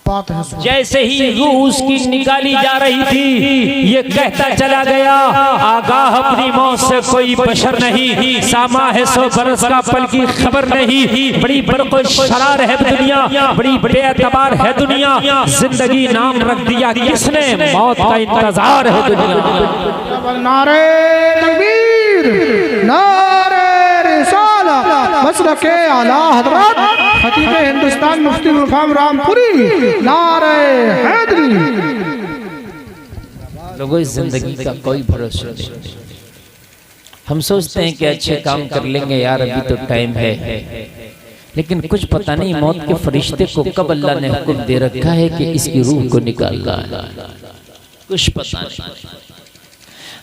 जैसे ही रूह उसकी निकाली जा रही थी, ये कहता चला गया, आगाह अपनी मौत से कोई बशर नहीं, सामा है 100 बरस का पल की खबर नहीं। बड़ी बरको शरार है दुनिया, बड़ी बेअतबार है दुनिया, जिंदगी नाम रख दिया किसने, मौत का इंतजार है दुनिया। नारे तकबीर, नारे रिसालत, मसलके आला हज़रत खतीब हिंदुस्तान मुफ्ती गुलफाम रामपुरी, नारे हैदरी। लोगों, इस जिंदगी का कोई भरोसा नहीं। हम सोचते हैं कि अच्छे काम कर लेंगे यार, अभी तो टाइम है, लेकिन कुछ पता नहीं मौत के फरिश्ते को कब अल्लाह ने हुक्म दे रखा है कि इसकी रूह को निकालना है, कुछ पता नहीं।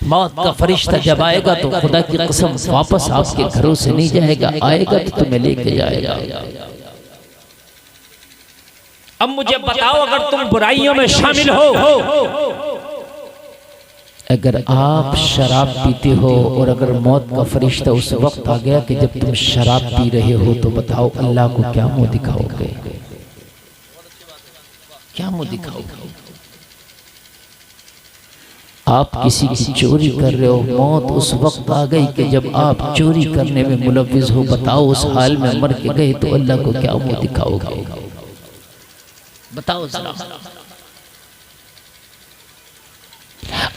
मौत का फरिश्ता जब आएगा तो खुदा की कसम वापस आपके घरों से नहीं जाएगा, आएगा तो तुम्हें लेके जाएगा। अब मुझे बताओ, अगर तुम बुराइयों में शामिल हो, अगर आप शराब पीते हो और अगर मौत का फरिश्ता उस वक्त आ गया कि जब तुम शराब पी रहे हो, तो बताओ अल्लाह को क्या मुंह दिखाओगे, क्या मुंह दिखाओगे? आप किसी की चोरी कर रहे हो, मौत उस वक्त आ गई कि जब आप चोरी करने में मुलव्विस हो, बताओ उस हाल में मर के गए तो अल्लाह को क्या मुंह दिखाओगे? बताओ जरा।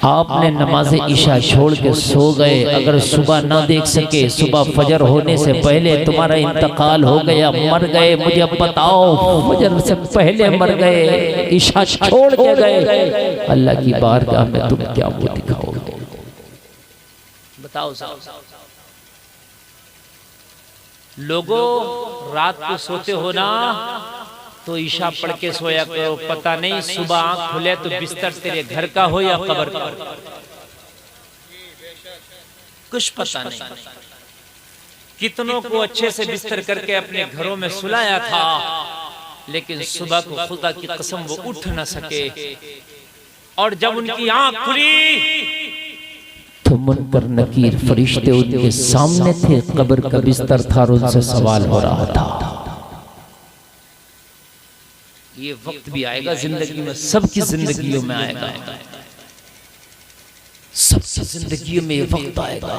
आपने नमाज इशा छोड़ के सो गए, अगर सुबह ना देख सके, सुबह फजर होने से पहले तुम्हारा इंतकाल हो गया, मर गए, मुझे बताओ फजर से पहले मर गए, इशा छोड़ के गए, अल्लाह की बारगाह में तुम क्या मुंह दिखाओगे? बताओ। लोगों, रात को सोते हो ना तो ईशा पढ़ के सोया करो, पता नहीं सुबह आंख खुले तो बिस्तर तेरे घर का हो या कब्र का, कुछ पता नहीं। कितनों को अच्छे से बिस्तर करके अपने घरों में सुलाया था, लेकिन सुबह को खुदा की कसम वो उठ न सके, और जब उनकी आंख खुली तो मुनकर नकीर फरिश्ते उनके सामने थे, कब्र का बिस्तर था और उनसे सवाल हो रहा था। ये वक्त भी आएगा जिंदगी में, सबकी जिंदगियों में आएगा, सबकी जिंदगियों में ये वक्त आएगा।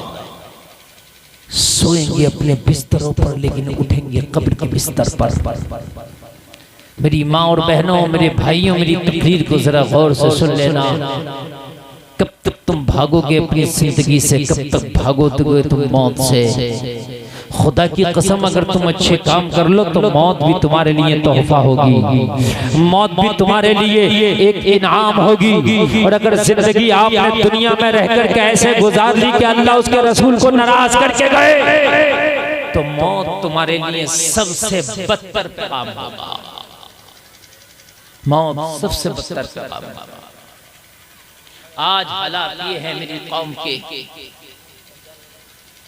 सोएंगे अपने बिस्तरों पर, लेकिन उठेंगे कब्र के बिस्तर पर। मेरी माँ और बहनों, मेरे भाइयों, मेरी तकरीर को जरा गौर से सुन लेना। कब तक तुम भागोगे अपनी जिंदगी से, कब तक भागोगे तुम मौत से? खुदा की कसम, अगर तुम अच्छे काम कर लो तो मौत भी तुम्हारे लिए तोहफा होगी, मौत भी तुम्हारे लिए एक इनाम होगी। और अगर जिंदगी आपने दुनिया में रहकर के ऐसे गुजार ली कि अल्लाह उसके रसूल को नाराज करके गए, तो मौत तुम्हारे लिए सबसे बदतर पैगाम होगा, मौत सबसे बदतर पैगाम होगा। आज हालात ये है मेरी कौम के,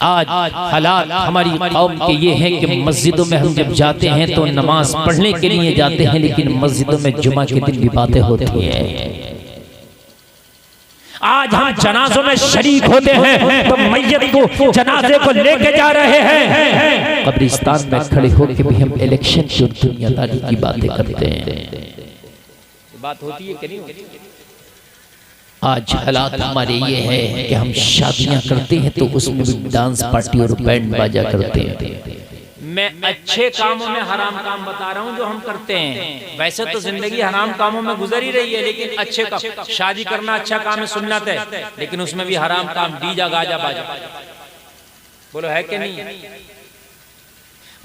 आज हालात हमारी कौम के ये हैं कि मस्जिदों में हम जब जाते हैं तो नमाज पढ़ने के लिए जाते हैं, लेकिन मस्जिदों में जुमा के दिन भी बातें होती हैं। आज हम जनाजों में शरीक होते हैं तो मैयत को, जनाजे को लेके जा रहे हैं, कब्रिस्तान में खड़े होकर भी हम इलेक्शन की और दुनियादारी की बातें करते हैं। बात होती है कि नहीं होती? आज हालात हमारे ये हैं कि हम शादियां करते हैं तो उसमें भी डांस पार्टी और बैंड बाजा करते हैं। मैं अच्छे कामों में हराम काम बता रहा हूँ जो हम करते हैं। वैसे तो जिंदगी हराम कामों में गुजर ही रही है, लेकिन अच्छे काम, शादी करना अच्छा काम है, सुन्नत है, लेकिन उसमें भी हराम काम, डीजा गाजा बाजा, बोलो है कि नहीं?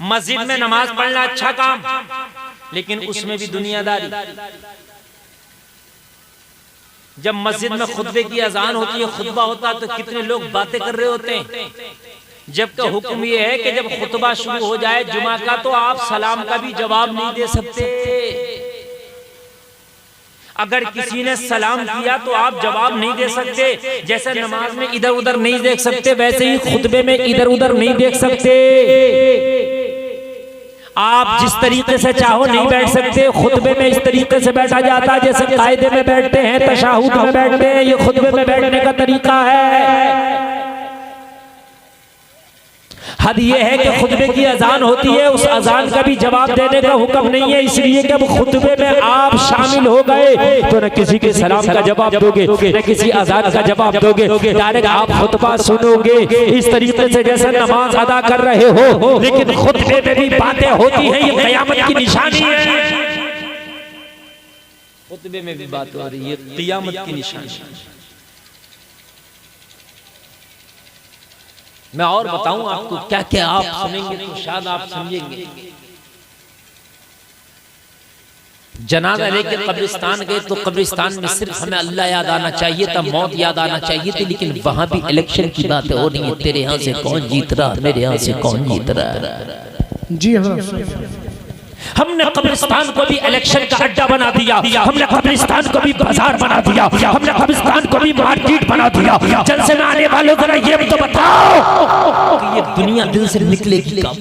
मस्जिद में नमाज पढ़ना अच्छा काम, लेकिन उसमें भी दुनियादारी। जब मस्जिद में खुतबे की अजान होती है, खुतबा होता है, तो कितने लोग बातें कर रहे होते हैं, जबकि हुक्म ये है कि जब खुतबा शुरू हो जाए जुमा का तो आप सलाम का भी जवाब नहीं दे सकते। अगर किसी ने सलाम किया तो आप जवाब नहीं दे सकते। जैसे नमाज में इधर उधर नहीं देख सकते, वैसे ही खुतबे में इधर उधर नहीं देख सकते। आप जिस तरीके से चाहो नहीं बैठ सकते। खुतबे में इस तरीके से बैठा जाता है जैसे कायदे में बैठते हैं, तशाहुद में बैठते हैं, ये खुतबे में बैठने का तरीका है। हद ये है कि खुतबे की अजान होती है, उस अजान का भी जवाब देने का हुक्म नहीं है, इसलिए कि अब खुतबे में आप शामिल हो गए तो न किसी के सलाम का जवाब दोगे न किसी अजान का जवाब दोगे, डायरेक्ट आप खुतबा सुनोगे इस तरीके से जैसे नमाज अदा कर रहे हो। लेकिन खुतबे में भी बातें होती हैं, ये क़यामत की निशानी है। खुतबे में भी बात हो रही है, क़यामत की निशानी। मैं और बताऊं आपको क्या क्या आप सुनेंगे तो शायद आप समझेंगे। जनाजा लेके कब्रिस्तान गए तो कब्रिस्तान में सिर्फ हमें अल्लाह याद आना चाहिए था, मौत याद आना चाहिए थी, लेकिन वहां भी इलेक्शन की बातें हो रही है। तेरे यहाँ से कौन जीत रहा, मेरे यहाँ से कौन जीत रहा। जी हजरत, हमने कब्रिस्तान को भी इलेक्शन का अड्डा बना दिया, हमने कब्रिस्तान को भी बाजार बना दिया, हमने कब्रिस्तान को भी मार्केट बना दिया। जलसे में आने वालों जरा ये तो बताओ कि ये दुनिया दिल से निकलेगी कब?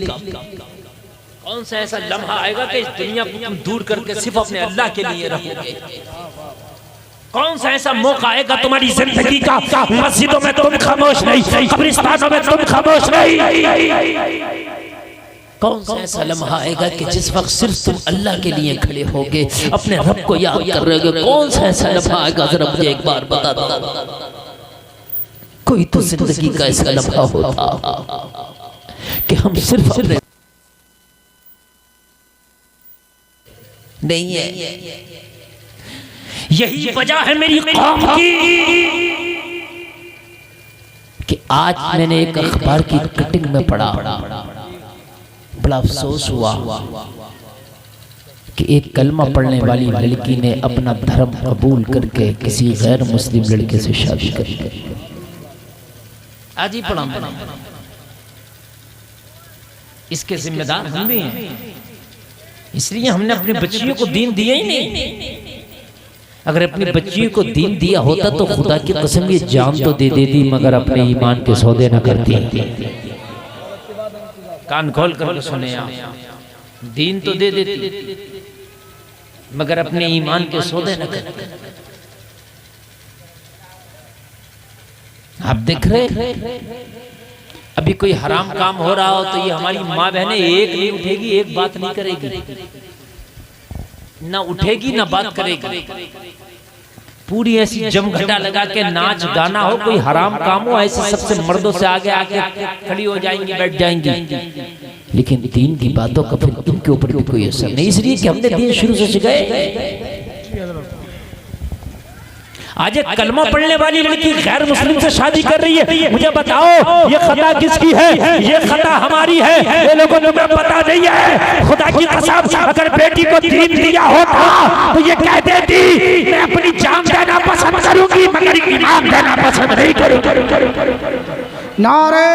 कौन सा ऐसा लम्हा आएगा कि इस दुनिया को दूर करके सिर्फ अपने अल्लाह के लिए रहोगे? कौन सा ऐसा मौका आएगा तुम्हारी जिंदगी का, मस्जिदों में तुम खामोश नहीं, कब्रिस्तानों में तुम खामोश नहीं? कौन सा ऐसा लम्हा आएगा कि जिस वक्त सिर्फ तुम अल्लाह के लिए खड़े होगे, अपने रब को याद कर रहे होगे? कौन सा ऐसा लम्हा आएगा, जरा मुझे एक बार बता दो। कोई तो जिंदगी का ऐसा लम्हा होता कि हम सिर्फ अपने नहीं है। यही वजह है मेरी कौम की कि आज मैंने एक अखबार की कटिंग में पढ़ा, बड़ा अफसोस हुआ कि एक कलमा पढ़ने वाली लड़की ने अपना धर्म कबूल करके किसी गैर मुस्लिम लड़के से शादी कर ली। आज ही पढ़ा। इसके जिम्मेदार हम भी हैं, इसलिए हमने अपने बच्चियों को दीन दिया ही नहीं। अगर अपनी बच्चियों को दीन दिया होता तो खुदा की कसम ये जान तो दे देती, मगर अपने ईमान के सौदे न करती। कान खोल कर सुने आप, दीन तो दे देती मगर अपने ईमान के सौदे न करती। आप देख रहे अभी कोई हराम काम हो रहा हो तो ये हमारी माँ बहनें एक नहीं उठेगी, एक बात नहीं करेगी, ना उठेगी ना बात करेगी। पूरी ऐसी जमघटा लगा के नाच गाना हो, कोई हराम काम हो, ऐसे सबसे मर्दों से आगे आगे खड़ी हो जाएंगी, बैठ जाएंगी। लेकिन दीन की बातों का फिर उनके ऊपर भी कोई असर नहीं, इसलिए कि हमने दीन शुरू से सिखाए। आज एक कलमा पढ़ने वाली लड़की गैर मुस्लिम से शादी कर रही है। मुझे बताओ ये खता किसकी है? ये खता हमारी है। ये लोगों ने पता नहीं है। खुदा की कसम अगर बेटी को दीन दिया होता तो ये कह देती मैं अपनी जान देना पसंद करूंगी मगर ईमान देना पसंद नहीं करूंगी। नारे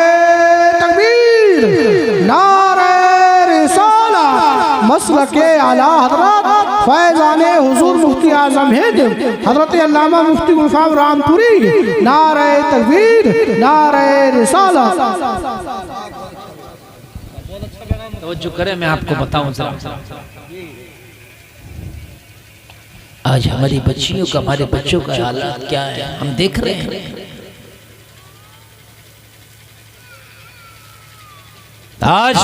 तकबीर, नारे रिसालत, मसलके आला हज़रत फैज़ाने हुज़ूर मुफ्ती आज़म हिंद हज़रत अल्लामा मुफ्ती गुलफ़ाम रामपुरी, नारे तकबीर, नारे रिसालत। तो जो करे मैं आपको बताऊं जरा, आज हमारी बच्चियों का, हमारे बच्चों का हालात क्या है हम देख रहे हैं। आज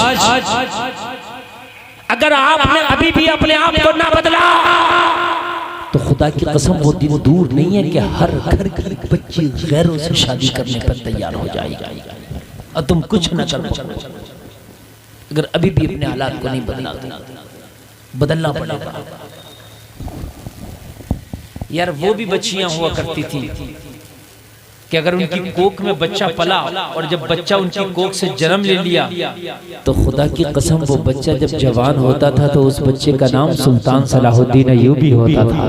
अगर आपने अभी भी अपने आप को ना बदला तो खुदा की कसम वो दिन दूर नहीं है कि हर घर घर बच्ची गैरों से शादी करने पर तैयार हो जाएगी और तुम कुछ न कर पाओ। अगर अभी भी अपने हालात को नहीं बदला तो बदलना पड़ेगा। यार वो भी बच्चियां हुआ करती थी कि अगर उनकी कोख में बच्चा पला और जब बच्चा उनकी कोख से जन्म ले लिया तो खुदा की कसम वो बच्चा जब जवान होता था तो उस बच्चे का नाम सुल्तान सलाहुद्दीन अय्यूबी होता था।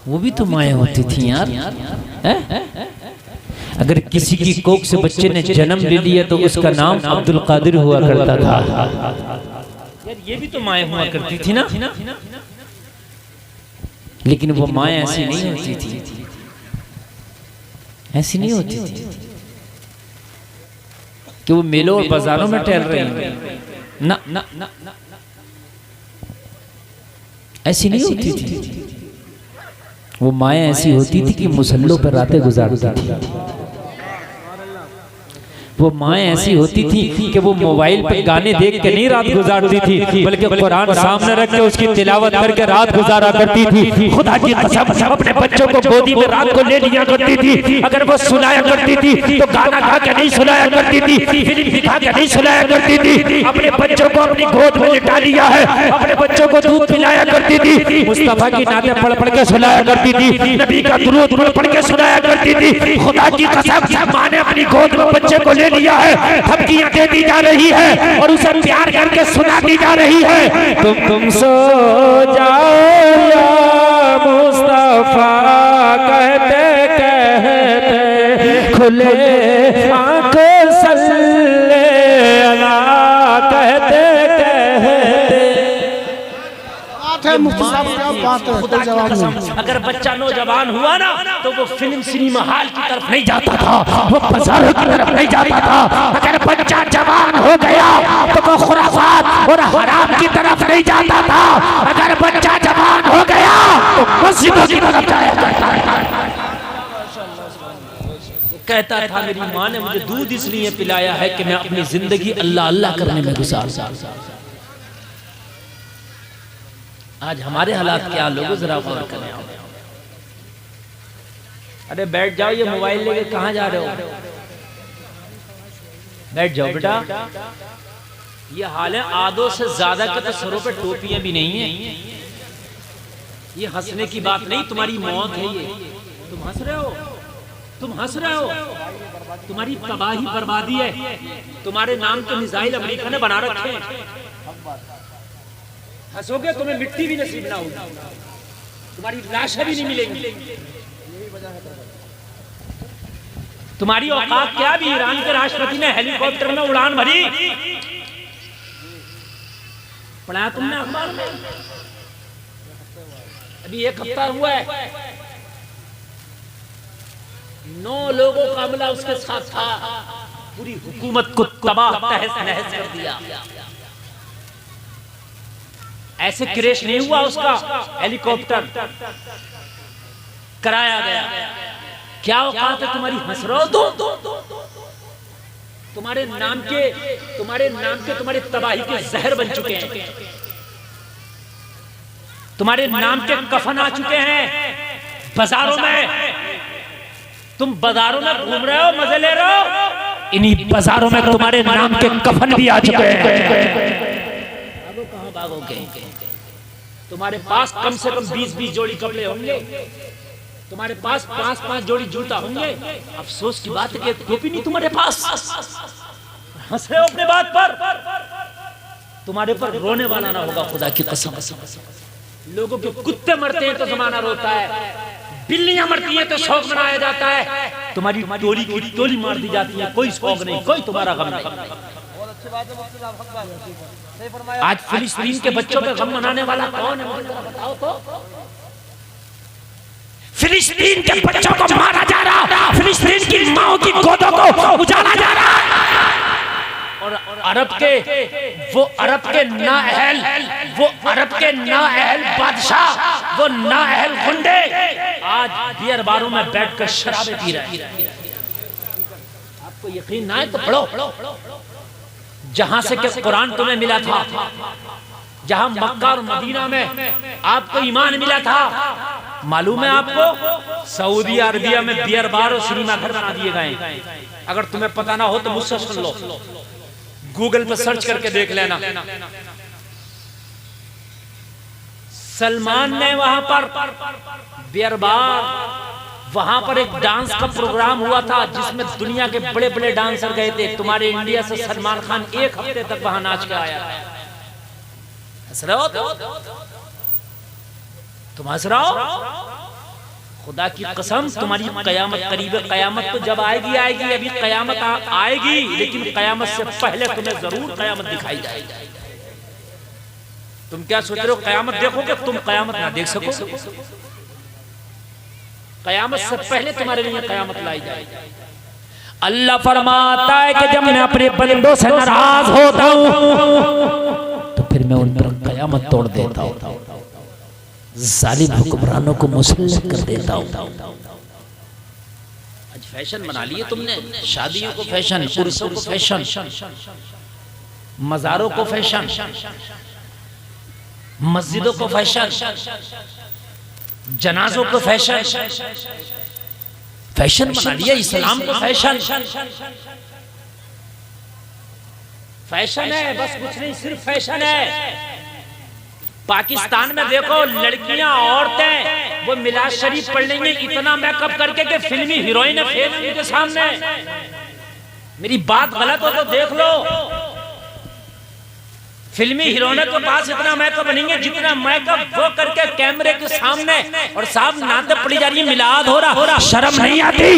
वो भी तो माएँ होती थी यार। अगर किसी की कोख से बच्चे ने जन्म ले लिया तो उसका नाम अब्दुल कादिर हुआ करता था। यार ये भी तो माएँ हुआ करती थी ना, लेकिन वो माएँ ऐसी नहीं होती थी, ऐसी नहीं होती थी कि वो मेलों और बाजारों में टहल रही हैं। ना ना ना ऐसी नहीं होती थी। वो माएँ ऐसी होती थी कि मुसल्लों पर रातें गुजारती थी। वो माँ ऐसी होती थी कि वो मोबाइल पर गाने देख के नहीं रात गुजारती थी, बल्कि कुरान सामने रख के उसकी तिलावत करके रात गुजारा करती थी। खुदा की कसम अपने बच्चों को गोदी में रात को ले लिया करती थी। अगर वो सुनाया करती थी तो गाना गा के नहीं सुनाया करती थी, फिल्म दिखा के नहीं सुनाया करती थी। अपने बच्चों को अपनी गोद में लिटा लिया है, अपने बच्चों को दूध पिलाया करती थी, मुस्तफा की नाते पढ़ पढ़ के सुनाया करती थी, नबी का दुरूद पढ़ पढ़ के सुनाया करती थी। खुदा की कसम माँ ने अपनी गोद में बच्चे को लिया है, धमकियां दे दी जा रही है और उसे प्यार करके सुना दी जा रही है। तुम सो जाओ या मुस्तफा कहते कहते, खुले आंख सल्ले अला कहते कहते। अगर बच्चा नौजवान हुआ ना तो वो फिल्म सिनेमा हॉल की तरफ नहीं जाता था, वो बाजारों की तरफ नहीं जाता था। अगर बच्चा जवान हो गया तो वो खुराफात और हराम की तरफ नहीं जाता था। अगर बच्चा जवान हो गया तो मस्जिदों की तरफ जाया करता था। कहता था मेरी माँ ने मुझे दूध इसलिए पिलाया है कि मैं अपनी जिंदगी अल्लाह अल्लाह करने में गुजार दूं। आज हमारे हालात क्या लोगों, जरा गौर करें। अरे बैठ जाओ, ये मोबाइल लेके कहां जा रहे हो? बैठ जाओ बेटा। ये हाल है, आधों से ज्यादा के तो सरों पे टोपियां भी नहीं है। ये हंसने की बात नहीं, तुम्हारी मौत है ये। तुम हंस रहे हो, तुम हंस रहे हो, तुम्हारी तबाही बर्बादी है। तुम्हारे नाम के मिसाइल अमेरिका ने बना रखे हैं। हंसोगे तुम्हें मिट्टी भी नसीब ना होगी, तुम्हारी लाशें भी नहीं मिलेंगी। तुम्हारी औकात क्या भी? ईरान के राष्ट्रपति ने हेलीकॉप्टर में उड़ान भरी, पढ़ाया तुमने अखबार में? अभी एक हफ्ता हुआ है, 9 लोगों का हमला उसके साथ था, पूरी हुकूमत को तबाह तहस नहस कर दिया। ऐसे क्रैश नहीं हुआ उसका हेलीकॉप्टर, कराया गया। क्या औकात है तुम्हारी? हंस रहे हो तुम? तुम्हारे नाम के तुम्हारी तबाही के जहर बन चुके हैं। तुम्हारे नाम के कफन आ चुके हैं बाजारों में। तुम बाजारों में घूम रहे हो, मजे ले रहे हो, इन्हीं बाजारों में तुम्हारे नाम के कफन भी आ चुके हैं। कहां भागोगे? तुम्हारे पास कम से कम 20-20 जोड़ी कपड़े होंगे, तुम्हारे पास 5-5 जोड़ी जूता होंगे। अफसोस की बात है कि टोपी नहीं तुम्हारे पास। हंस रहे हो अपने बात पर, तुम्हारे पर रोने वाला ना होगा खुदा की कसम। लोगों के कुत्ते मरते हैं तो जमाना रोता है, बिल्लियां मरती हैं तो शौक मनाया जाता है। तुम्हारी टोली की टोली मार दी जाती है, कोई शौक नहीं, कोई तुम्हारा गम नहीं। आज फिलिस्तीन के बच्चों पे गम मनाने वाला कौन है? मुझे बताओ तो। फिलिस्तीन के बच्चों को मारा जा रहा, फिलिस्तीन की माओ की गोदों को उजाड़ा जा रहा है। और अरब के नाअहल बादशाह, वो नाअहल गुंडे आज बियर बारों में बैठकर शराबें पी रहे हैं। आपको यकीन ना है तो पढ़ो। जहां से कि कुरान तुम्हें मिला था, जहां मक्का और मदीना में आपको ईमान मिला था, मालूम है आपको? सऊदी अरबिया में बियर बार और सिनेमा घर बना दिए गए। अगर तुम्हें पता ना हो तो मुझसे सुन लो, गूगल पर सर्च करके देख लेना। सलमान ने वहां पर बियर बार, वहां पर एक डांस का प्रोग्राम हुआ था जिसमें दुनिया के बड़े बड़े डांसर गए थे। तुम्हारे इंडिया से सलमान खान 1 हफ्ते तक वहां नाच के आया। हंस रहे हो तुम? हंस रहे हो? खुदा की कसम, तुम्हारी कयामत करीब है। कयामत तो जब आएगी आएगी, अभी कयामत आएगी, लेकिन कयामत से पहले तुम्हें जरूर कयामत दिखाई जाएगी। तुम क्या सोच रहे हो कयामत देखोगे? तुम कयामत ना देख सको। कयामत से पहले तुम्हारे लिए कयामत लाई जाएगी। अल्लाह फरमाता है कि जब मैं अपने बंदों से नाराज होता हूं तो फिर मैं उन पर कयामत तोड़ देता हूं, जालिम हुक्मरानों को मुसल्लत कर देता हूं। आज फैशन बना लिए तुमने, शादियों को फैशन, पुरुषों को फैशन, मजारों को फैशन, मस्जिदों को फैशन, जनाजों को फैशन, फैशन बना लिया इस्लाम को फैशन। फैशन है बस, कुछ नहीं, सिर्फ फैशन है। पाकिस्तान में देखो लड़कियां, औरतें वो मिलाद शरीफ पढ़ लेंगे इतना मेकअप करके कि फिल्मी हीरोइन फेस उनके सामने। मेरी बात गलत हो तो देख लो, फिल्मी हीरोइनों के पास इतना मेकअप बनेंगे जितना मेकअप वो करके कैमरे के सामने, और साहब नाते पड़ी जा रही है, मिलाद हो रहा। शर्म नहीं आती?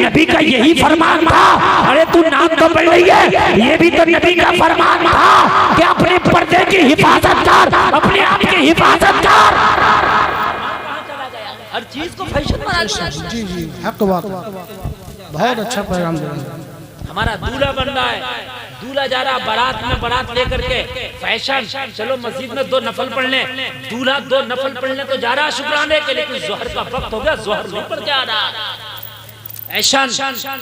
नबी का यही फरमान था। अरे तू नाम तो पढ़ रही है, ये भी तो नबी का फरमान था कि अपने पर्दे की हिफाजत कर, अपने आप की हिफाजत कर। हर चीज को फैशन बना लिया। जी जी, हक बात, बहुत अच्छा पैगाम दे रहे हैं। हमारा दूल्हा बन रहा है, दूल्हा जा रहा बारात में, बारात लेकर के फैशन। चलो मस्जिद में 2 नफल पढ़ ले, दूल्हा 2 नफल पढ़ने तो जा रहा शुक्राने के, लेकिन जोहर का वक्त हो गया, जोहर नहीं पढ़ के आ रहा। फैशन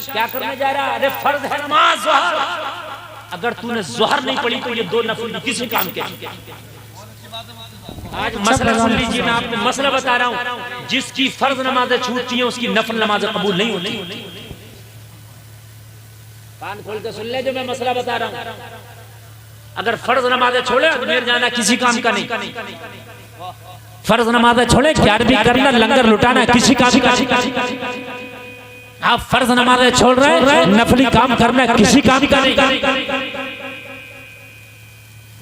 क्या करने जा रहा? अरे फर्ज है नमाज जोहर, अगर तूने जोहर नहीं पढ़ी तो ये 2 नफल किसी काम के। आज मसला सुन लीजिए, मैं आपको मसला बता रहा हूँ। जिसकी फर्ज नमाजें छूटती हैं उसकी नफल नमाजें कबूल नहीं होती। कान खोल के सुन ले जो मैं मसला बता रहा हूँ। अगर फर्ज नमाजें छोड़े अजमेर जाना किसी काम का नहीं, फर्ज नमाजें छोड़े 11वीं करना, लंगर लुटाना किसी काम का नहीं। आप फर्ज नमाजें छोड़ रहे हैं, नफली काम करना किसी काम का नहीं।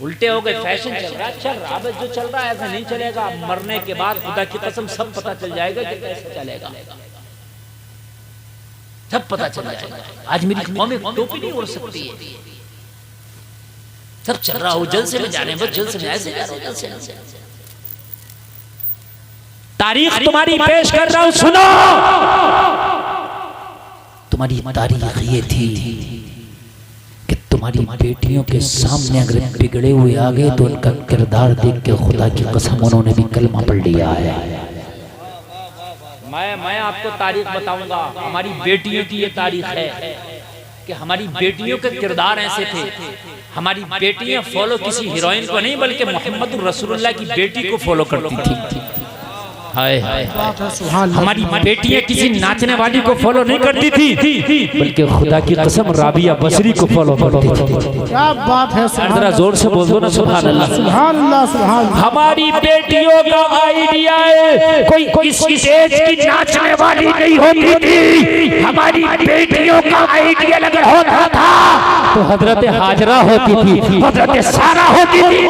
उल्टे हो गए, फैशन चल रहा है, बस जो चल रहा है ऐसा नहीं चलेगा। मरने के बाद खुदा की कसम सब पता चल जाएगा कि कैसे चलेगा, सब पता चल जाएगा। आज मेरी कौम में टोपी नहीं उड़ सकती है, सब चल रहा हो जलसे में जाने, बस जलसे में ऐसे जा रहे हो। तारीख तुम्हारी पेश कर रहा हूं, सुनो। तुम्हारी तारीख ये थी कि तुम्हारी बेटियों के सामने अगर बिगड़े हुए आ गए तो उनका किरदार देख के खुदा की कसम उन्होंने भी कलमा पढ़ लिया है। मैं आपको तारीख बताऊंगा। हमारी बेटियों की ये तारीख है कि हमारी बेटियों के किरदार ऐसे थे। हमारी बेटियां फॉलो किसी हीरोइन को नहीं बल्कि मोहम्मद रसूलुल्लाह की बेटी को फॉलो करती थी। हाय हाय, हमारी बेटियां किसी नाचने वाली को फॉलो नहीं करती थी बल्कि खुदा की कसम राबिया बसरी को फॉलो करती थी। क्या बात है, जरा जोर से बोल दो ना सुभान अल्लाह। सुभान अल्लाह, सुभान। हमारी बेटियों का आइडिया कोई इस स्टेज की नाचने वाली नहीं होती थी। हमारी बेटियों का आइडिया अगर होता था तो हजरत हाजरा होती थी, हजरत सारा होती थी।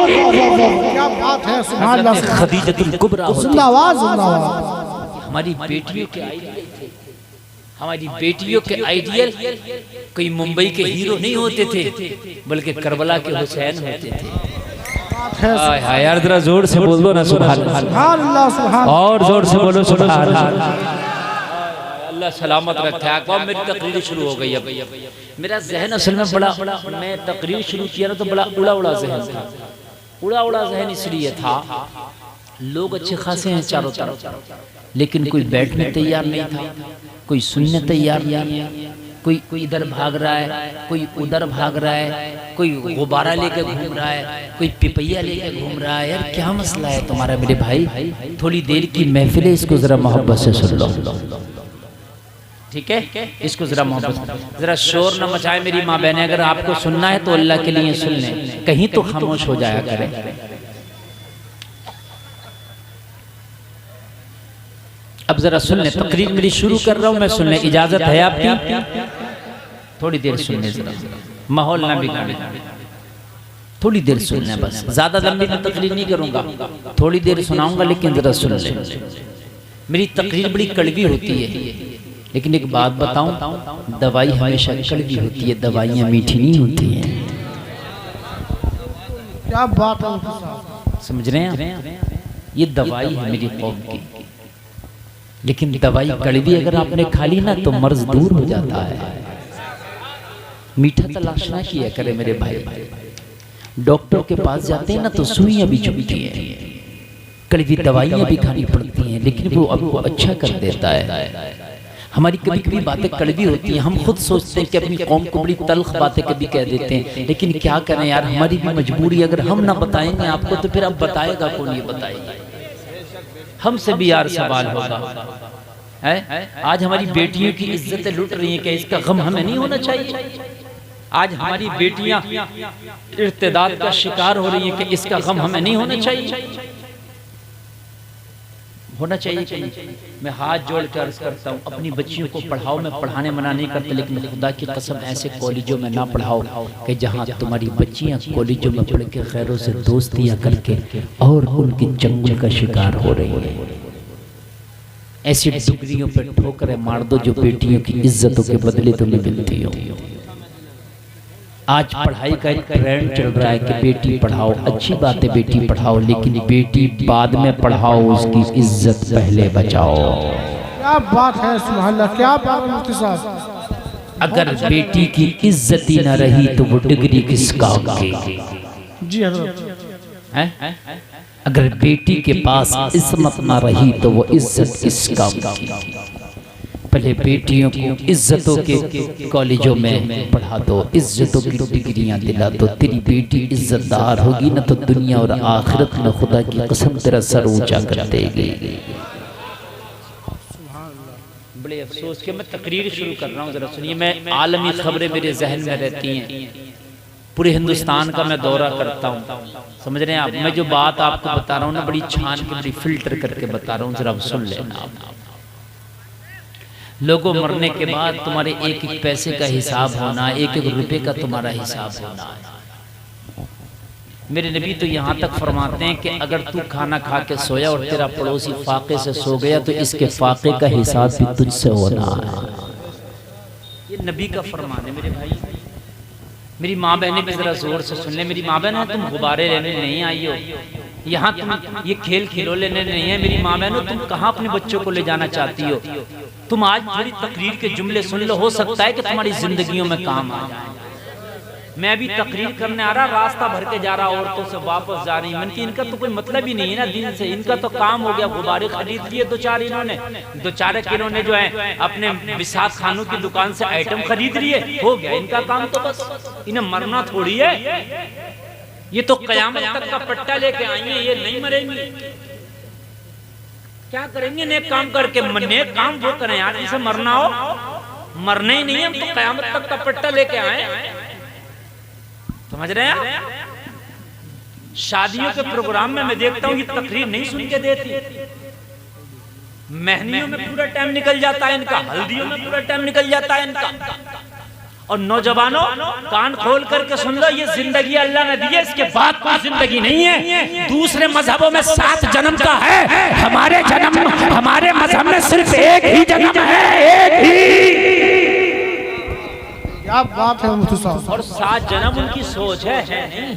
क्या बात है, सुभान अल्लाह। खदीजतुल कुबरा होती थी। हमारी बेटियों के आइडियल थे। हमारी बेटियों के आइडियल कोई मुंबई के हीरो नहीं होते थे बल्कि करबला के हुसैन होते थे। यार जरा जोर से बोल दो ना सुभान अल्लाह, और जोर से बोलो सुभान अल्लाह। अल्लाह सलामत रखे। अब मेरी तकरीर शुरू हो गई। अब मेरा जहन असल में बड़ा, मैं तकरीर शुरू किया ना तो बड़ा उड़ा उड़ा जहन था। उड़ा उड़ा जहन इसलिए था, लोग अच्छे खासे हैं चारों तरफ, लेकिन कोई बैठने तैयार नहीं था, कोई सुनने तैयार नहीं है। कोई इधर भाग रहा है, कोई उधर भाग रहा है, कोई गुब्बारा लेके घूम रहा है, कोई पिपैया लेके घूम रहा है। यार क्या मसला है तुम्हारा मेरे भाई? थोड़ी देर की महफिल है, इसको जरा मोहब्बत से सुन लो, ठीक है? इसको जरा मोहब्बत, जरा शोर न मचाए मेरी माँ बहने। अगर आपको सुनना है तो अल्लाह के लिए सुन लें, कहीं तो खामोश हो जाया करें। अब जरा सुन ले, तकरीर मेरी शुरू कर रहा हूं मैं, सुनने इजाजत है आपकी? थोड़ी देर सुनने, जरा माहौल ना बिगाड़े, थोड़ी देर सुनना बस। ज्यादा लंबी मैं तकरीर नहीं करूंगा, थोड़ी देर सुनाऊंगा, लेकिन जरा सुन ले। मेरी तकरीर बड़ी कड़वी होती है, लेकिन एक बात बताऊं, दवाई हमेशा कड़वी होती है, दवाइयां मीठी नहीं होती हैं। क्या बात है, समझ रहे हैं? ये दवाई है मेरी कौम की, लेकिन दवाई कड़वी अगर आपने खा ली ना तो मर्ज दूर हो जाता है। मीठा तलाश ना किया करे मेरे भाई। डॉक्टर के पास जाते हैं ना तो सुइयां भी चुभती हैं, कड़वी दवाइयां भी खानी पड़ती हैं, लेकिन वो आपको अच्छा कर देता है। हमारी कभी कभी बातें कड़वी होती हैं, हम खुद सोचते हैं कि अपनी कौम को बड़ी तल्ख बातें कभी कह देते हैं, लेकिन क्या करें यार, हमारी भी मजबूरी। अगर हम ना बताएंगे आपको तो फिर अब बताएगा कौन? ये बताएगा, हमसे भी यार सवाल होगा। है आज हमारी बेटियों की इज्जतें लुट रही हैं, क्या इसका गम हमें नहीं होना चाहिए? आज हमारी बेटियां इर्तिदाद का शिकार हो रही हैं, कि इसका गम हमें नहीं होना चाहिए? होना चाहिए कि नहीं? मैं हाथ जोड़ कर अर्ज करता हूँ, अपनी बच्चियों को पढ़ाओ। मैं पढ़ाने मना नहीं करता, लेकिन खुदा की कसम ऐसे कॉलेजों में ना पढ़ाओ कि जहाँ तुम्हारी बच्चियाँ कॉलेजों में पढ़ के गैरों से दोस्तियाँ करके और उनकी चंगुल का शिकार हो रही है। ऐसी डिग्रियों पर ठोकरें मार दो जो बेटियों की इज्जतों के बदले तुम्हें मिलती हो। आज पढ़ाई का एक ट्रेंड चल रहा है कि बेटी पढ़ाओ, अच्छी बात है बेटी पढ़ाओ, लेकिन बेटी बाद में पढ़ाओ, उसकी इज्जत पहले बचाओ। क्या बात है, सुभान अल्लाह, क्या बात है मुफ्ती साहब। अगर बेटी की इज्जत ही न रही तो वो डिग्री किस काम की? जी हजरत। अगर बेटी के पास इस्मत न रही तो वो इज्जत किस काम की? पहले बेटियों को इज्जतों के कॉलेजों में पढ़ा दो, इज्जतों की डिग्रियां दिला दो, तेरी बेटी इज्जतदार होगी ना तो दुनिया और आखिरत में खुदा की कसम तेरा सर ऊंचा कर देगी। बड़े अफसोस के मैं तकरीर शुरू कर रहा हूँ, जरा सुनिए। मैं आलमी खबरें मेरे जहन में रहती हैं, पूरे हिंदुस्तान का मैं दौरा करता हूँ, समझ रहे हैं आप? मैं जो बात आपको बता रहा हूँ ना, बड़ी छान के बड़ी फिल्टर करके बता रहा हूँ, जरा सुन लेना आप। लोगों मरने के बाद तुम्हारे एक एक पैसे का हिसाब होना, एक एक रुपए का तुम्हारा हिसाब होना। मेरे नबी तो यहाँ तक फरमाते हैं कि अगर तू खाना खा के सोया और तेरा पड़ोसी फाके से सो गया तो इसके फाके का हिसाब भी तुझसे होना है। ये नबी का फरमान है मेरे भाई। मेरी माँ बहनें भी जरा जोर से सुन ले। मेरी माँ बहन, तुम गुब्बारे लेने नहीं आई हो, यहाँ तुम ये खेल खिलो लेने नहीं है। मेरी माँ बहनों, तुम कहाँ अपने बच्चों को ले जाना चाहती हो? तुम आज थोड़ी तकरीर के जुमले सुन लो, हो सकता है कि तुम्हारी जिंदगियों में काम आ जाए। मैं अभी तकरीर करने आ रहा, रास्ता भर के जा रहा, औरतों से वापस जा रही। मैंने इनका तो कोई मतलब ही नहीं है ना दिन से, इनका तो काम हो गया। गुब्बारे खरीद लिए दो चार इन्होंने जो है अपने विसाख खानों की दुकान से आइटम खरीद लिए, हो गया इनका काम। तो बस इन्हें मरना थोड़ी है, ये तो कयामत तक का पट्टा लेके आई है, ये नहीं मरेंगी। क्या करेंगे नेक काम करके? नेक काम वो करें यार जिसे मरना हो, मरना ही नहीं है। हम तो कयामत तक का पट्टा लेके आए, समझ रहे हैं? शादियों के प्रोग्राम में मैं देखता हूँ ये तकरीर नहीं सुन के देती। मेहंदियों में पूरा टाइम निकल जाता है इनका, हल्दियों में पूरा टाइम निकल जाता है इनका। और नौजवानों, कान खोल करके सुन लो, ये जिंदगी अल्लाह ने दी है, इसके बाद कोई जिंदगी नहीं है। दूसरे मजहबों में 7 जन्म का है, हमारे मजहब में सिर्फ एक ही जन्म है, एक ही। क्या बात है मुफ्ती साहब। और 7 जन्म उनकी सोच है नहीं?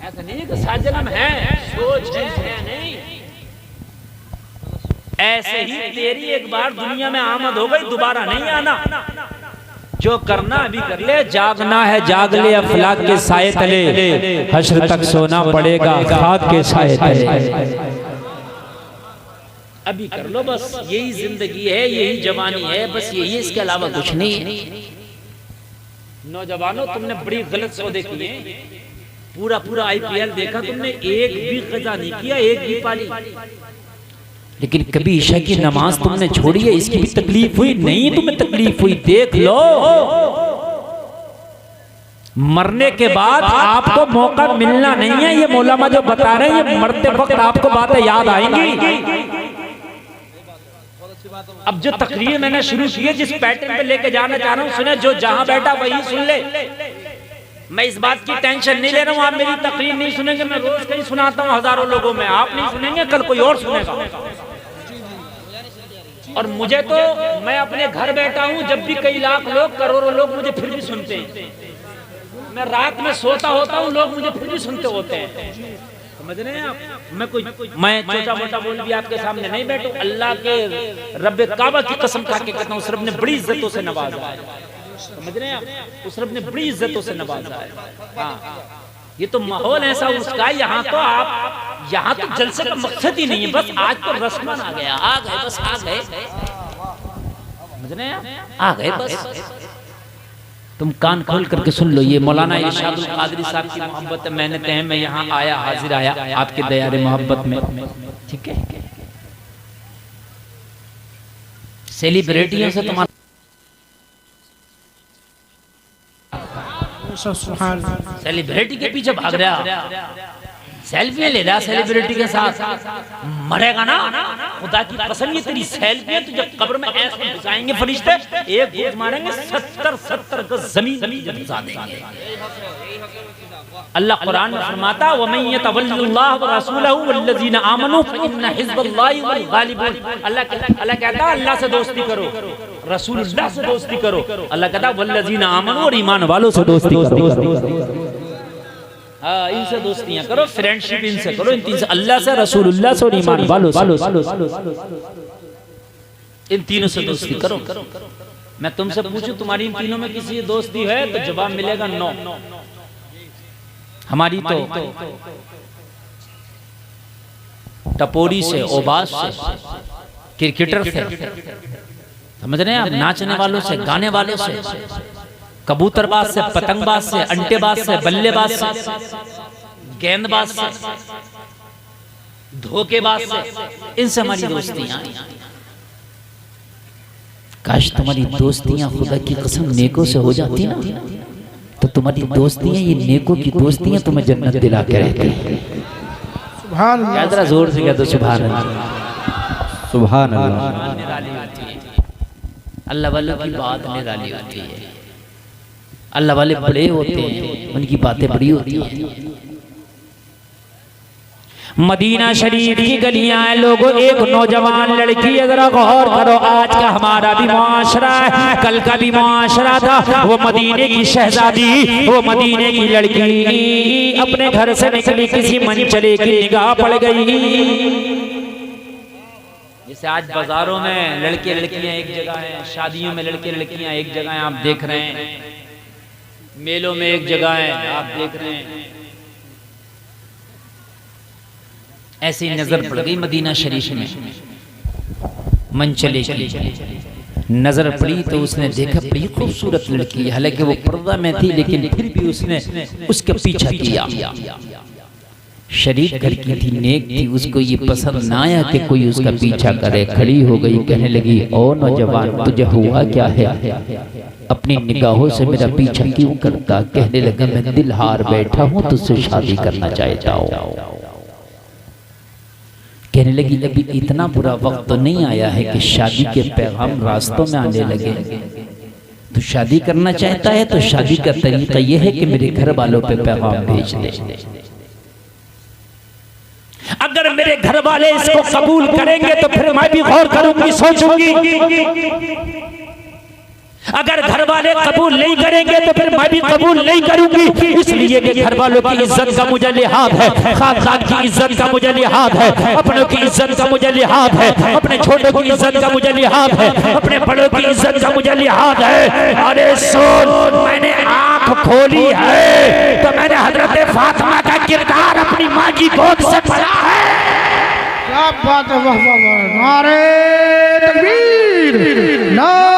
ऐसा नहीं कि 7 जन्म है, सोच है नहीं। ऐसे ही तेरी एक बार दुनिया में आमद हो गई, दोबारा नहीं आना। जो करना अभी कर ले, जागना है जाग ले, अफलाक के साए तले, हश्र तक सोना पड़ेगा खाक के साए तले। अभी कर लो बस, यही जिंदगी है, यही जवानी है, बस यही, इसके अलावा कुछ नहीं। नौजवानों, तुमने बड़ी गलत सौदे किए। पूरा IPL देखा तुमने, एक भी कज़ा नहीं किया, एक भी पाली, लेकिन कभी ईशा की नमाज तुमने छोड़ी है, इसकी भी तकलीफ हुई नहीं? तुम्हें तकलीफ हुई, देख लो। मरने के बाद आपको मौका मिलना नहीं है, ये मौलाना जो बता रहे हैं, ये मरते वक्त आपको बातें याद आएंगी। अब जो तकरीर मैंने शुरू की है, जिस पैटर्न पे लेके जाना चाह रहा हूँ, सुने, जो जहां बैठा वही सुन ले। मैं इस बात की टेंशन नहीं ले रहा हूँ, आप मेरी तकरीर नहीं सुनेंगे, मैं रोज कहीं सुनाता हूँ हजारों लोगों में, आप नहीं सुनेंगे, कल कोई और सुनेगा। और मुझे तो, मैं अपने घर बैठा हूँ, जब भी कई लाख लोग, करोड़ों लोग मुझे फिर भी सुनते हैं। मैं रात में सोता होता हूँ, लोग मुझे फिर भी सुनते होते हैं, समझ रहे हैं आप? मैं छोटा मोटा बोल भी आपके सामने नहीं बैठू। अल्लाह के रब्बे काबा की कसम खा के कहता हूँ, उस रब ने बड़ी इज्जतों से नवाजा है, समझ रहे हैं आप? उस रब ने बड़ी इज्जतों से नवाजा है। हाँ, ये तो माहौल ऐसा उसका, यहाँ तो आप, यहाँ तो जलसे का मकसद ही नहीं है, बस आज तो रस्मन आ गया, आ गए, बस आ गए। समझ रहे हैं? आ गए बस। तुम कान खोल करके सुन लो, ये मौलाना इरशादुल कादरी साहब की मोहब्बत है। मैंने कहा मैं यहाँ आया, हाजिर आया आपके दयारे मोहब्बत में, ठीक है। सेलिब्रिटियों से तुम्हारा सेलिब्रिटी के पीछे भाग रहा, सेल्फी ले रहा सेलिब्रिटी के साथ, मरेगा ना। खुदा की कसम ये तेरी सेल्फी है, तुझे कब्र में ऐसे घुसाएंगे फरिश्ते, एक घूस मारेंगे 70 गज जमीन घुसा देंगे। अल्लाह कुरान में फरमाता वमन यतवल्लाह व रसूलहु वल्लज़ीना आमनू फइन्न हिज़्बल्लाहि हुवल गालिबून। अल्लाह कहता है अल्लाह से दोस्ती करो, रसूलुल्लाह से दोस्ती करो। अल्लाह कहता है वल्लज़ीना आमनू, और ईमान वालों से दोस्ती करो। हाँ, इनसे दोस्तियां करो, फ्रेंडशिप इनसे करो, इन तीन से, अल्लाह से, रसूलुल्लाह से और ईमान वालों से, इन तीनों से दोस्ती करो। मैं तुमसे पूछूं तुम्हारी इन तीनों में किसी से दोस्ती है तो जवाब मिलेगा नो। हमारी तो टपोरी से, ओबास से, क्रिकेटर से, समझ रहे हैं आप, नाचने वालों से, गाने वालों से, कबूतरबाज से, पतंगबाज से, अंटेबाज से, बल्लेबाज से, गेंदबाज से, धोखेबाज से, इनसे हमारी दोस्तियां। काश तुम्हारी दोस्तियां खुदा की कसम नेकों से हो जाती ना, तो तुम्हारी दोस्तियां, ये नेकों की दोस्तियां तुम्हें जन्नत दिला के रहती है। सुभान अल्लाह, जरा जोर से कह दो सुभान अल्लाह। सुभान अल्लाह। अल्लाह वालों की बात निराली होती है, अल्लाह वाले बड़े होते हैं, उनकी बातें बड़ी होती हैं। मदीना शरीफ की गलियां हैं लोगों, एक नौजवान लड़की, जरा गौर करो, आज का हमारा भी मुआशरा है, कल का भी मुआशरा था। वो मदीने की शहजादी, वो मदीने की लड़की अपने घर से निकली, किसी मंचले की निगाह पड़ गई। जैसे आज बाजारों में लड़के लड़कियां एक जगह हैं, शादियों में लड़के लड़कियां एक जगह हैं, आप देख रहे हैं, मेलों में एक जगह है, आप देख रहे हैं। ऐसी नजर पड़ गई मदीना शरीफ में, मंचले की नजर पड़ी तो उसने देखा बड़ी खूबसूरत लड़की, हालांकि वो पर्दा में थी लेकिन फिर भी उसने उसके पीछा किया। शरीफ घर की थी, नेक थी, उसको ये पसंद ना आया कि कोई उसका पीछा करे। खड़ी हो गई, कहने लगी ओ नौजवान, तुझे हुआ क्या है, अपनी निगाहों से मेरा पीछा क्यों करता? कहने लगा मैं दिल हार बैठा हूँ, तुझसे शादी करना चाहता हूँ। कहने लगी अभी इतना बुरा वक्त तो नहीं आया है कि शादी के पैगाम रास्तों में आने लगे। तो शादी करना चाहता है तो शादी का तरीका यह है कि मेरे घर वालों पे पैगाम भेज दे। अगर मेरे घर वाले इसको कबूल करेंगे तो फिर मैं भी गौर करूंगी, सोचूंगी। अगर घर वाले कबूल नहीं करेंगे तो फिर मैं भी कबूल नहीं करूंगी, इसलिए कि घर वालों की इज्जत का मुझे लिहाज है, खानदान की इज्जत का मुझे लिहाज है, अपनों की इज्जत का मुझे लिहाज है, अपने छोटों की इज्जत का मुझे लिहाज है, अपने बड़ों की इज्जत का मुझे लिहाज है। अरे सुन, मैंने आंख खोली है तो मैंने हजरत फातिमा का किरदार अपनी माँ की गोद से पढ़ा है। क्या बात है, वाह वाह वाह, नारे तकबीर, नारे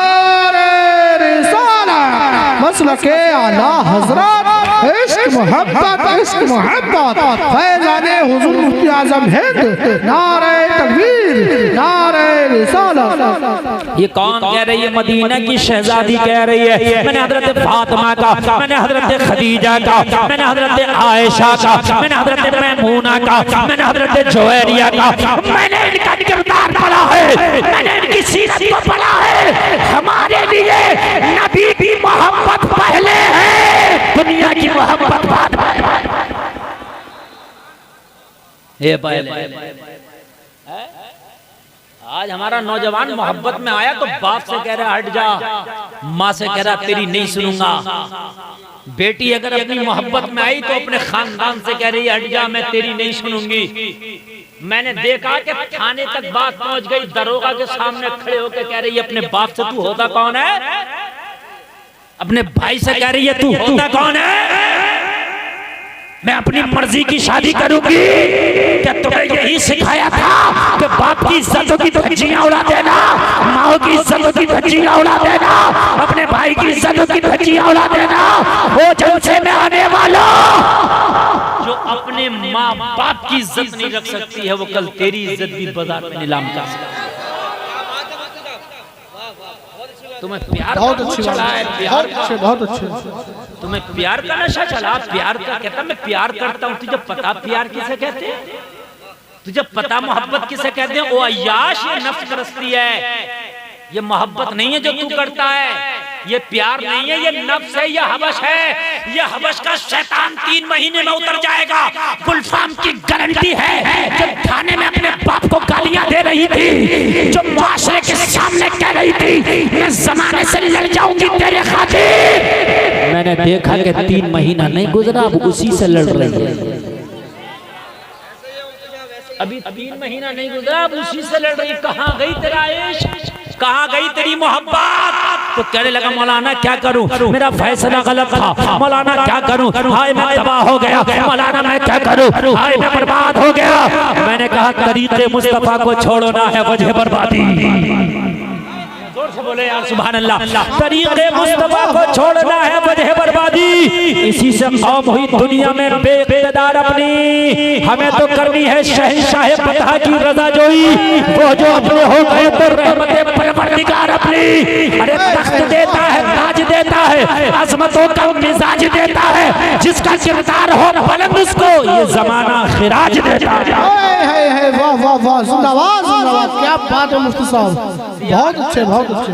मसला के आला हजरत, इश्क मोहब्बत फैज़ाने हुज़ूर मुफ्ती आज़म हिंद, नारे तकबीर, नारे रिसालत। ये कौन कह रही है? मदीना की शहजादी कह रही है। मैंने हजरत फातिमा का, मैंने हजरत खदीजा का, मैंने हजरत आयशा का, मैंने हजरत मैमूना का, मैंने हजरत जुवैरिया का, मैंने इनका किरदार पढ़ा है, मैंने इनकी सीरत को पढ़ा है। हमारे लिए नबी की मोहब्बत पहले है, दुनिया की मोहब्बत बाद में। ये पहले आज हमारा नौजवान मोहब्बत में आया तो बाप से कह रहा हट जा, माँ से कह रहा तेरी नहीं सुनूंगा। बेटी अगर अपनी मोहब्बत में आई तो अपने खानदान से कह रही हट जा, मैं तेरी नहीं सुनूंगी। मैंने देखा कि थाने तक बात पहुंच गई, दरोगा के सामने खड़े होकर कह रही है अपने बाप से तू होता कौन है, अपने भाई से कह रही है तू होता कौन है, मैं अपनी मर्जी की शादी करूंगी। क्या तुम्हें यही सिखाया था कि बाप की इज्जतों की धज्जियां उड़ा देना, माओ की इज्जतों की धज्जियां उड़ा देना, अपने भाई की इज्जतों की धज्जियां उड़ा देना। वो जलसे में आने वाला जो अपने माँ बाप की इज्जत नहीं रख सकती है, वो कल तेरी इज्जत भी बाजार में नीलाम कर सकती है। तुम्हें प्यार बहुत का अच्छी चला है, बात, बहुत अच्छे। तुम्हें प्यार का नशा चला, प्यार का कहता मैं प्यार करता हूँ। तुझे पता प्यार किसे कहते हैं? तुझे पता मोहब्बत किसे कहते हैं? ओ अय्याश, ये नफ्स परस्ती है, ये मोहब्बत नहीं है जो तू करता है, ये प्यार नहीं है, ये नफ्स है, ये हवस है। ये हवस का शैतान 3 महीने में उतर जाएगा। गुलफाम की गारंटी है, जो थाने में अपने बाप को गालियां दे रही थी, जो मुआशरे के सामने कह रही थी मैं जमाने से लड़ जाऊंगी तेरे खातिर, मैंने देखा कि 3 महीना नहीं गुजरा, अब उसी से लड़ रही है। अभी 3 महीना नहीं गुजरा, अब उसी से लड़ रही। कहाँ गई तेरा इश्क, कहाँ गई तेरी मोहब्बत? तो कहने लगा मौलाना क्या करूं, मेरा फैसला गलत था, मौलाना क्या करूं, हाय मैं तबाह हो गया, मौलाना मैं क्या करूं, हाय मैं बर्बाद हो गया। मैंने कहा तरीक़े मुस्तफा को छोड़ो ना है वजह बर्बादी। जोर से बोले यार सुभान अल्लाह। तरीक़े मुस्तफा को छोड़ना है वजह बर्बादी। इसी से कौम हुई दुनिया में बेइक़्तिदार अपनी। हमें तो करनी है शहंशाह फतह की रज़ा जोई, वो जो अपने हो गए तो रहमत परवरदिगार अपनी। अरे तख्त देता है, ताज देता है, अज़मतों का मिजाज देता है, जिसका किरदार हो बुलंद उसको ये ज़माना खिराज देता है। वाह वाह वाह, जिंदाबाद जिंदाबाद, क्या बात है मुफ्ती साहब, बहुत अच्छे बहुत अच्छे।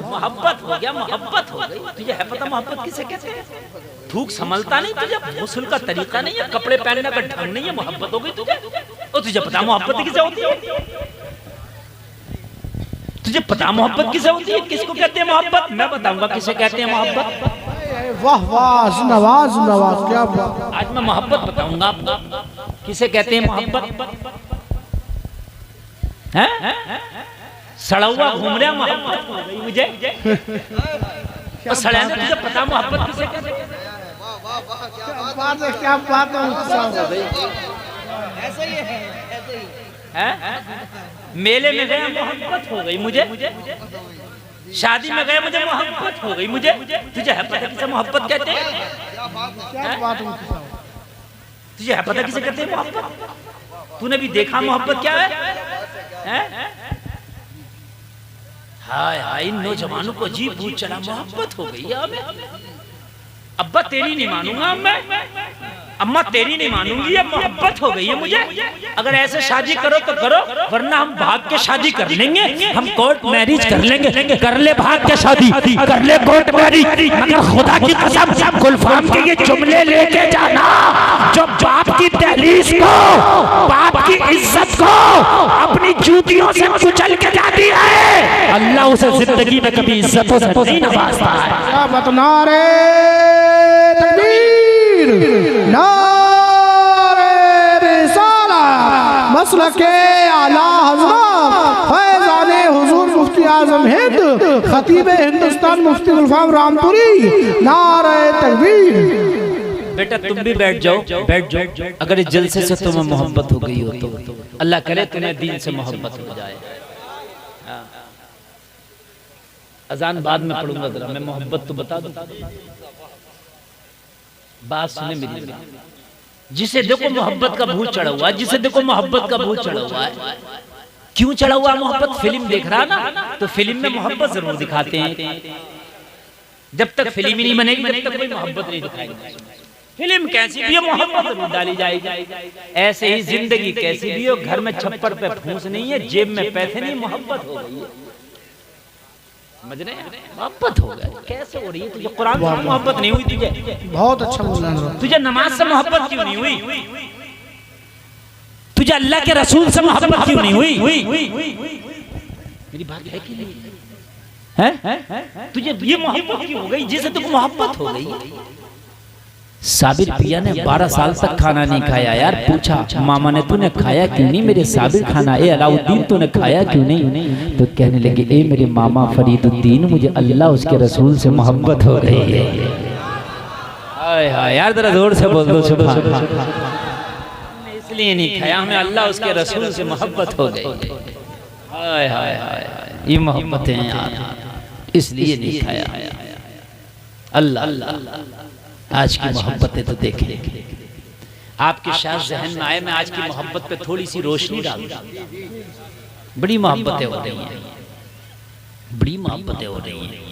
मोहब्बत हो गया, मोहब्बत हो गई। तुझे है पता मोहब्बत किसे कहते हैं? थूक संभलता नहीं तुझे, गुस्ल का तरीका नहीं है, कपड़े पहनने का ढंग नहीं है, मोहब्बत हो गई तुझे। और तुझे पता मोहब्बत किसे होती है? तुझे पता मोहब्बत किसे होती है? किसको कहते हैं मोहब्बत? मैं बताऊंगा किसे कहते हैं मोहब्बत। वाह वाह, जिंदाबाद जिंदाबाद, क्या बात। आज मैं मोहब्बत बताऊंगा आपको किसे कहते हैं मोहब्बत। हैं सड़ौआ घूम रहा मोहब्बत हो गई मुझे। और सड़े ने तुझे पता मोहब्बत किसे कहते हैं? क्या बात है, क्या बात है मुफ्ती साहब। ऐसे ही है, ऐसे ही हैं? मेले में गया मोहब्बत हो गई मुझे, शादी में गए मुझे मोहब्बत हो गई मुझे। तुझे है पता किसे मोहब्बत कहते हैं? क्या बात है मुफ्ती साहब। तुझे है पता किसे कहते हैं मोहब्बत? तूने भी देखा मोहब्बत क्या है? हाय हाय, इन नौजवानों को अजीब भूत चला, मोहब्बत हो गई अब। अब्बा तेरी नहीं मानूंगा मैं, अम्मा तेरी नहीं मानूंगी, ये मोहब्बत हो गई है मुझे। अगर ऐसे शादी करो तो करो, वरना हम भाग के शादी कर लेंगे, हम कोर्ट मैरिज कर लेंगे। कर ले भाग के शादी, कर ले कोर्ट मैरिज, मगर खुदा की कसम गुलफाम के ये जुमले लेके जाना जो बाप की दहलीज को, बाप की इज्जत को अपनी जूतियों से कुचल के जाती है, अल्लाह उसे जिंदगी में कभी इज्जतों से नहीं नवाजता है। क्या बात। नारे तकबीर, नारे रिसालत, मसलके आला हज़रत फैज़ाने हुज़ूर मुफ्ती आज़म हिंद, खतीब हिंदुस्तान मुफ्ती गुलफाम रामपुरी, नारे तकबीर। बेटा तुम भी बैठ जाओ, बैठ जाओ। अगर इस जलसे से तुम्हें मोहब्बत हो गई हो तो अल्लाह करे तुम्हें दीन से मोहब्बत हो जाए। अजान बाद में पढ़ूंगा, जरा मैं मोहब्बत तो बता दूं। बात सुने मेरी, जिसे देखो मोहब्बत का भूत चढ़ा हुआ है, जिसे देखो मोहब्बत का भूत चढ़ा हुआ है। क्यों चढ़ा हुआ मोहब्बत? फिल्म देख रहा ना, तो फिल्म में मोहब्बत जरूर दिखाते हैं। जब तक फिल्म ही नहीं बनेगी तब तक कोई मोहब्बत नहीं दिखाएगी। फिल्म कैसी भी हो समझ जरूर डाली जाएगी। ऐसे ही जिंदगी कैसी भी हो, घर में छप्पर पे फूस नहीं है, जेब में पैसे नहीं, मोहब्बत हो गई है। समझ रहे हैं? मोहब्बत हो गई। कैसे हो रही है तुझे? कुरान से मोहब्बत नहीं हुई तुझे? बहुत अच्छा बोला। तुझे नमाज से मोहब्बत क्यों नहीं हुई? तुझे अल्लाह के रसूल से मोहब्बत क्यों नहीं हुई? मेरी बात है कि नहीं है? तुझे ये मोहब्बत क्यों हो गई जिसे तुझे मोहब्बत हो गई? साबिर पिया ने 12 साल तक खाना नहीं खाया यार। पूछा मामा ने तूने खाया क्यों नहीं मेरे साबिर खाना? ए अलाउद्दीन तूने खाया क्यों नहीं? तो कहने लगे ए मेरे मामा फरीदुद्दीन, मुझे अल्लाह उसके रसूल से मोहब्बत हो रही है। हाय हाय यार, जरा जोर से बोल दो सुभान अल्लाह। इसलिए नहीं खाया, हमें अल्लाह उसके रसूल से मोहब्बत हो गई। हाय हाय हाय, ये मोहब्बतें हैं यार, इसलिए नहीं खाया। अल्लाह अल्लाह, आज की मोहब्बतें तो देखें। आपके शायद जहन में आए मैं आज की मोहब्बत पे थोड़ी सी रोशनी डाल दूं। बड़ी मोहब्बतें हो रही हैं, बड़ी मोहब्बतें हो रही हैं।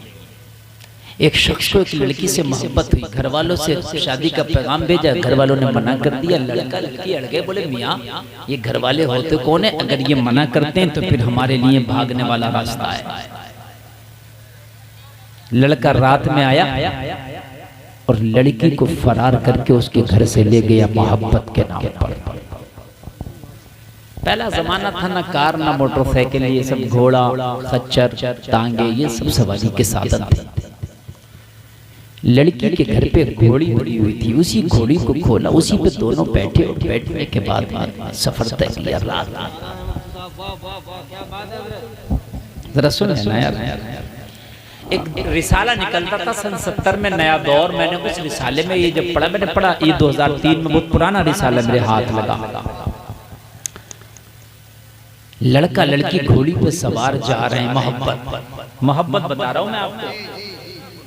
एक शख्स को एक लड़की से मोहब्बत हुई, घर वालों से शादी का पैगाम भेजा, घर वालों ने मना कर दिया। लड़का लड़की अड़ गए, बोले मियाँ ये घर वाले होते कौन है, अगर ये मना करते हैं तो फिर हमारे लिए भागने वाला रास्ता है। लड़का रात में आया और लड़की को फरार करके उसके घर से ले गया मोहब्बत के नाम पर। पहला जमाना था ना कार ना मोटरसाइकिल, ये सब घोड़ा खच्चर तांगे ये सब सवारी के साधन थे। लड़की के घर पे घोड़ी बड़ी हुई थी, उसी घोड़ी को खोला, उसी पे दोनों बैठे और बैठने के बाद सफर तय किया। रात जरा सुने ना यार, एक रिसाला निकलता था सन 70 में, नया दौर। मैंने उस रिसाले में ये जब पढ़ा, मैंने पढ़ा ये 2003 में, बहुत पुराना रिसाला मेरे हाथ लगा। लड़का लड़की घोड़ी पे सवार जा रहे हैं, मोहब्बत बता रहा हूं मैं आपको,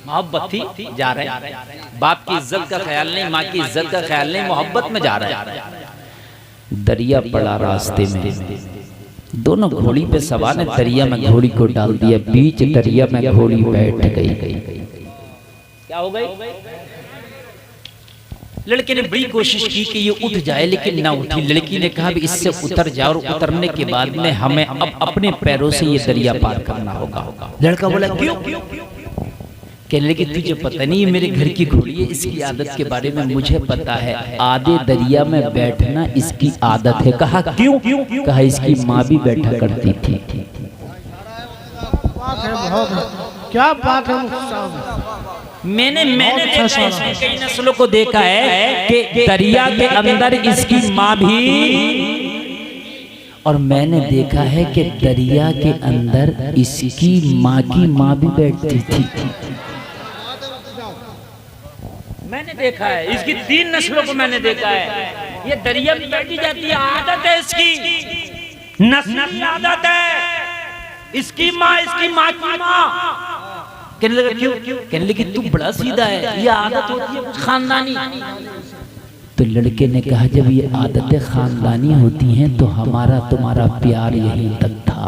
मोहब्बत थी, जा रहे हैं। बाप की इज्जत का ख्याल नहीं, माँ की इज्जत का ख्याल नहीं, मोहब्बत में जा रहे हैं। दरिया पड़ा रास्ते में, दोनों घोड़ी पे सवार ने दरिया में घोड़ी को डाल दिया, बीच दरिया में घोड़ी बैठ गई। क्या हो गई? लड़के ने बड़ी कोशिश की कि ये उठ जाए, लेकिन ना उठी। लड़की ने कहा भी इससे उतर जाओ, और उतरने के बाद में हमें अब अपने पैरों से ये दरिया पार करना होगा। लड़का बोला क्यों? कहने लगी तुझे पता नहीं ये मेरे घर की घोड़ी है, इसकी आदत के बारे में मुझे पता है, आधे दरिया में बैठना इसकी आदत है। कहा क्यों? कहा इसकी माँ भी बैठा करती थी। क्या बात है। मैंने कई नस्लों को देखा है कि दरिया के अंदर इसकी माँ भी, और मैंने देखा है कि दरिया के अंदर इसकी माँ की माँ भी बैठती थी। मैंने देखा है, इसकी 3 नस्लों को मैंने देखा है। ये दरिया में बैठी जाती है, आदत है इसकी, नस्ल आदत है। इसकी माँ की माँ। कहने लगा क्यों? कहने लगी तू बड़ा सीधा है, ये आदत होती है कुछ खानदानी। तो लड़के ने कहा जब ये आदतें खानदानी होती हैं तो हमारा तुम्हारा प्यार यहीं तक था।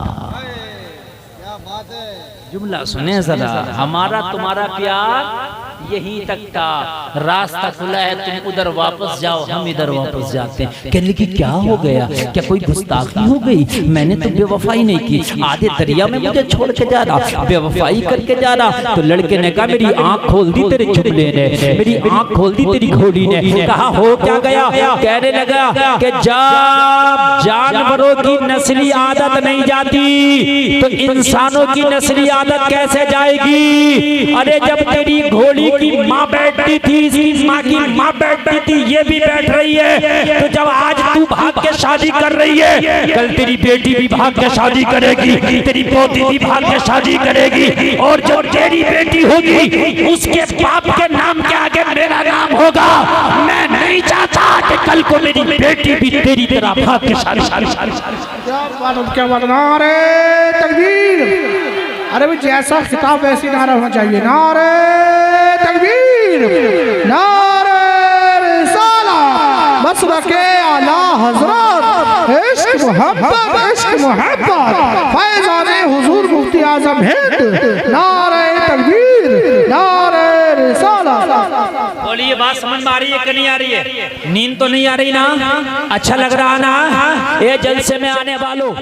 जुमला सुने जरा, हमारा तुम्हारा प्यार यहीं तक था, रास्ता खुला है, तुम उधर वापस जाओ, हम इधर वापस जाते हैं। कहने लगी क्या हो गया, क्या कोई गुस्ताखी हो गई? मैंने तो बेवफाई नहीं की, आधे दरिया में मुझे छोड़ के जा रहा, बेवफाई करके जा रहा। तो लड़के ने कहा मेरी आंख खोल दी तेरे जुमले ने, मेरी आंख खोल दी तेरी घोड़ी ने। कहा हो क्या गया? कहने लगा कि जब जानवरों की नस्ली आदत नहीं जाती तो इंसानों की नस्ली आदत कैसे जाएगी? अरे जब तेरी घोड़ी की माँ बैठती थी, इसकी माँ की माँ बैठती थी, ये भी बैठ रही है, तो जब आज तू भाग के शादी कर रही है, कल तेरी बेटी भी भाग के शादी करेगी, तेरी पोती भी भाग के शादी करेगी, और जो तेरी बेटी होगी उसके बाप के नाम के आगे मेरा नाम होगा। मैं नहीं चाहता कि कल को मेरी बेटी भी तेरी तरह भाग के शादी। क्या बात, नारे तकबीर। अरे भाई जैसा खिताब वैसी नारा होना चाहिए। नारे तकबीर, नारे रिसाला, मसलके आला हजरत, इश्क मोहब्बत, फैज़ाने हुजूर मुफ्ती आज़म हिंद। नारे तकबीर, नारे रिसाला। बोलिए बात समझ में आ रही है कि नहीं आ रही है? नींद तो नहीं आ रही ना? अच्छा लग रहा ना? ये जलसे में आने वालों